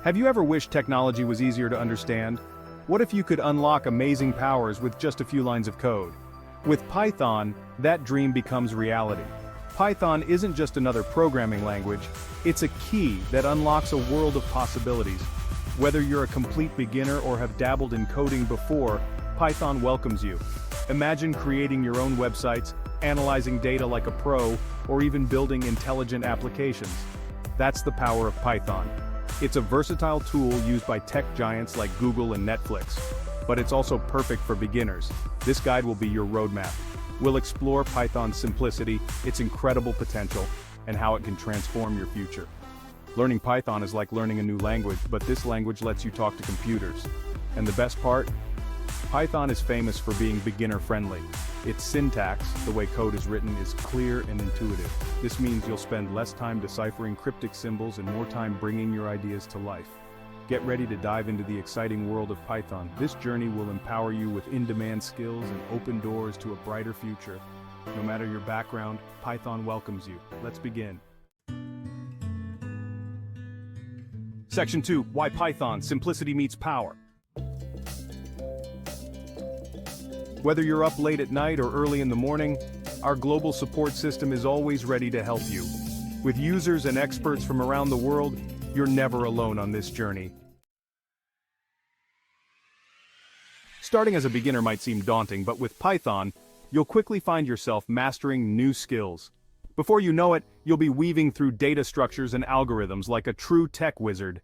Have you ever wished technology was easier to understand? What if you could unlock amazing powers with just a few lines of code? With Python, that dream becomes reality. Python isn't just another programming language, it's a key that unlocks a world of possibilities. Whether you're a complete beginner or have dabbled in coding before, Python welcomes you. Imagine creating your own websites, analyzing data like a pro, or even building intelligent applications. That's the power of Python. It's a versatile tool used by tech giants like Google and Netflix. But it's also perfect for beginners. This guide will be your roadmap. We'll explore Python's simplicity, its incredible potential, and how it can transform your future. Learning Python is like learning a new language, but this language lets you talk to computers. And the best part? Python is famous for being beginner-friendly. Its syntax, the way code is written, is clear and intuitive. This means you'll spend less time deciphering cryptic symbols and more time bringing your ideas to life. Get ready to dive into the exciting world of Python. This journey will empower you with in-demand skills and open doors to a brighter future. No matter your background, Python welcomes you. Let's begin. Section 2, Why Python? Simplicity meets power. Whether you're up late at night or early in the morning, our global support system is always ready to help you. With users and experts from around the world, you're never alone on this journey. Starting as a beginner might seem daunting, but with Python, you'll quickly find yourself mastering new skills. Before you know it, you'll be weaving through data structures and algorithms like a true tech wizard.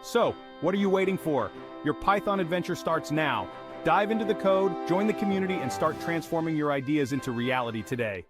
So, what are you waiting for? Your Python adventure starts now. Dive into the code, join the community, and start transforming your ideas into reality today.